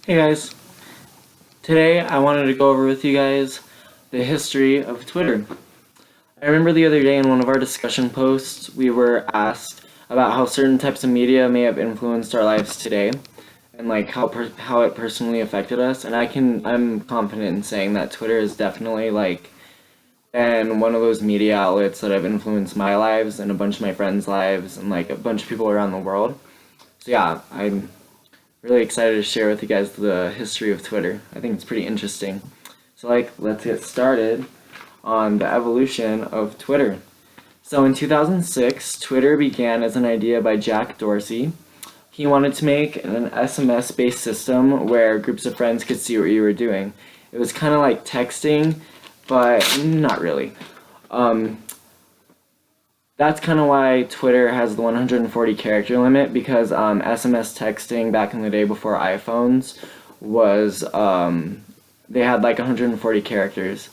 Hey guys, today I wanted to go over with you guys the history of Twitter. I remember the other day in one of our discussion posts, we were asked about how certain types of media may have influenced our lives today and like how it personally affected us. And I'm confident in saying that Twitter is definitely like been one of those media outlets that have influenced my lives and a bunch of my friends' lives and like a bunch of people around the world. So yeah, I'm really excited to share with you guys the history of Twitter. I think it's pretty interesting. So let's get started on the evolution of Twitter. So in 2006, Twitter began as an idea by Jack Dorsey. He wanted to make an SMS-based system where groups of friends could see what you were doing. It was kind of like texting, but not really. Um, that's kind of why Twitter has the 140 character limit because SMS texting back in the day before iPhones was they had like 140 characters.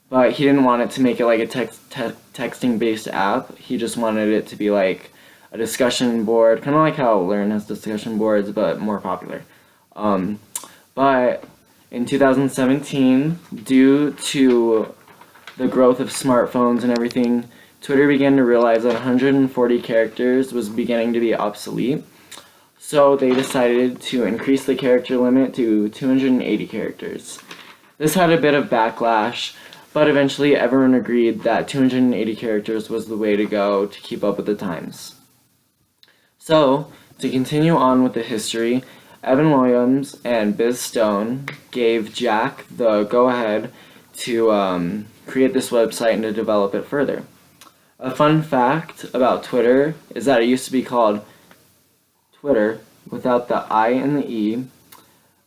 But he didn't want it to make it like a texting based app. He just wanted it to be like a discussion board, kind of like how Learn has discussion boards, but more popular. Um, but in 2017, due to the growth of smartphones and everything, Twitter began to realize that 140 characters was beginning to be obsolete. So they decided to increase the character limit to 280 characters. This had a bit of backlash, but eventually everyone agreed that 280 characters was the way to go to keep up with the times. So, to continue on with the history, Evan Williams and Biz Stone gave Jack the go-ahead to create this website and to develop it further. A fun fact about Twitter is that it used to be called Twitter without the I and the E,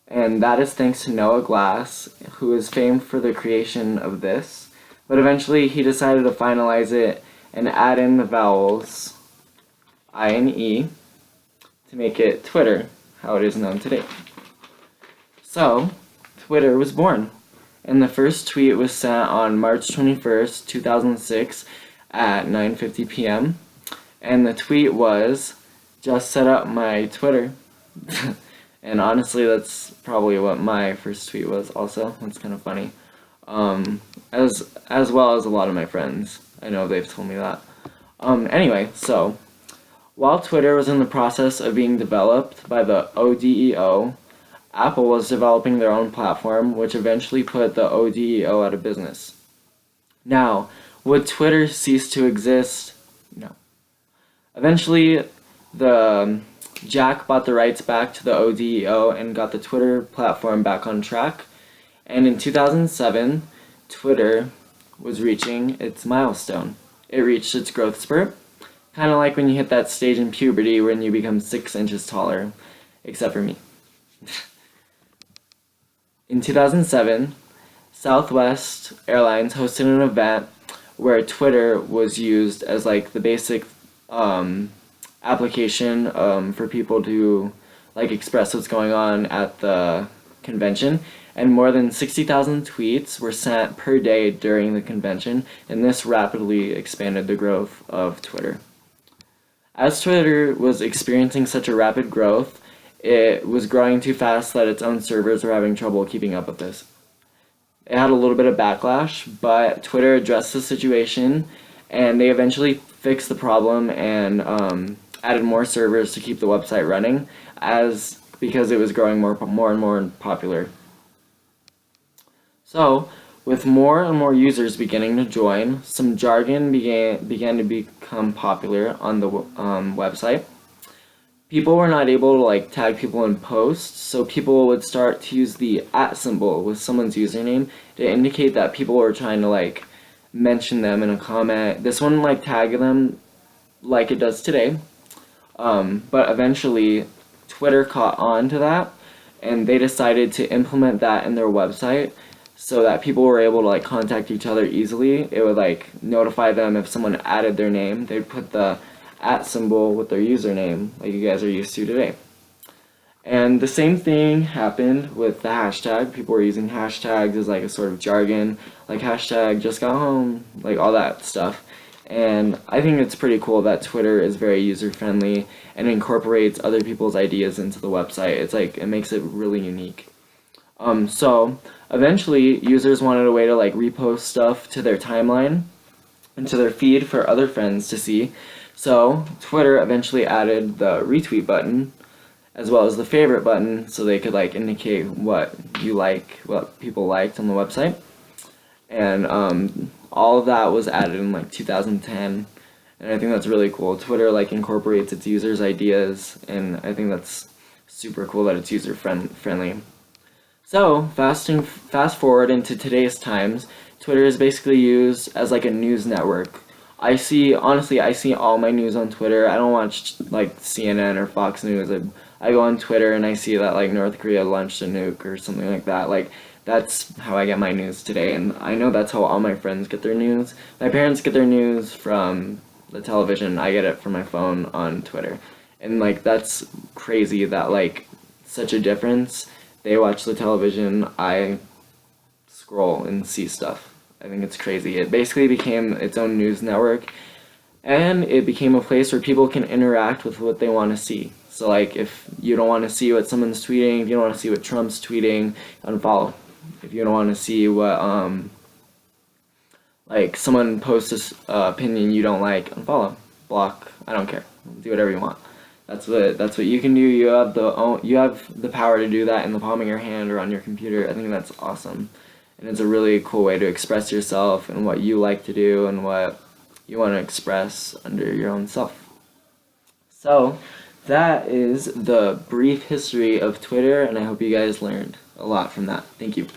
and that is thanks to Noah Glass, who is famed for the creation of this. But eventually he decided to finalize it and add in the vowels I and E to make it Twitter, how it is known today. So, Twitter was born, and the first tweet was sent on March 21st, 2006 at 9:50 p.m. And the tweet was, "Just set up my Twitter." And honestly, that's probably what my first tweet was also. That's kind of funny. As well as a lot of my friends. I know they've told me that. Anyway, so while Twitter was in the process of being developed by the ODEO, Apple was developing their own platform, which eventually put the ODEO out of business. Now, would Twitter cease to exist? No. Eventually, the Jack bought the rights back to the ODEO and got the Twitter platform back on track. And in 2007, Twitter was reaching its milestone. It reached its growth spurt, kind of like when you hit that stage in puberty when you become 6 inches taller, except for me. In 2007, Southwest Airlines hosted an event where Twitter was used as like the basic application for people to like express what's going on at the convention, and more than 60,000 tweets were sent per day during the convention, and this rapidly expanded the growth of Twitter. As Twitter was experiencing such a rapid growth, it was growing too fast that its own servers were having trouble keeping up with this. It had a little bit of backlash, but Twitter addressed the situation, and they eventually fixed the problem and added more servers to keep the website running, because it was growing more and more popular. So, with more and more users beginning to join, some jargon began to become popular on the website. People were not able to like tag people in posts, so people would start to use the @ symbol with someone's username to indicate that people were trying to like mention them in a comment. This one like tag them like it does today, but eventually Twitter caught on to that, and they decided to implement that in their website so that people were able to like contact each other easily. It would like notify them if someone added their name. They'd put the @ symbol with their username like you guys are used to today. And the same thing happened with the hashtag. People were using hashtags as like a sort of jargon, like hashtag just got home, like all that stuff. And I think it's pretty cool that Twitter is very user-friendly and incorporates other people's ideas into the website. It's like, it makes it really unique. So eventually users wanted a way to like repost stuff to their timeline and to their feed for other friends to see. So Twitter eventually added the retweet button as well as the favorite button so they could like indicate what you like, what people liked on the website. And all of that was added in like 2010, and I think that's really cool. Twitter like incorporates its users' ideas, and I think that's super cool that it's user friendly. So fast forward into today's times, Twitter is basically used as like a news network. I see all my news on Twitter. I don't watch like CNN or Fox News. I go on Twitter and I see that like North Korea launched a nuke or something like that. Like that's how I get my news today, and I know that's how all my friends get their news. My parents get their news from the television. I get it from my phone on Twitter. And like that's crazy that like such a difference. They watch the television, I scroll and see stuff. I think it's crazy. It basically became its own news network, and it became a place where people can interact with what they want to see. So like if you don't want to see what someone's tweeting, if you don't want to see what Trump's tweeting, unfollow. If you don't want to see what like someone posts this opinion you don't like, unfollow, block. I don't care. Do whatever you want. That's what you can do. You have the power to do that in the palm of your hand or on your computer. I think that's awesome, and it's a really cool way to express yourself and what you like to do and what you want to express under your own self. So that is the brief history of Twitter, and I hope you guys learned a lot from that. Thank you.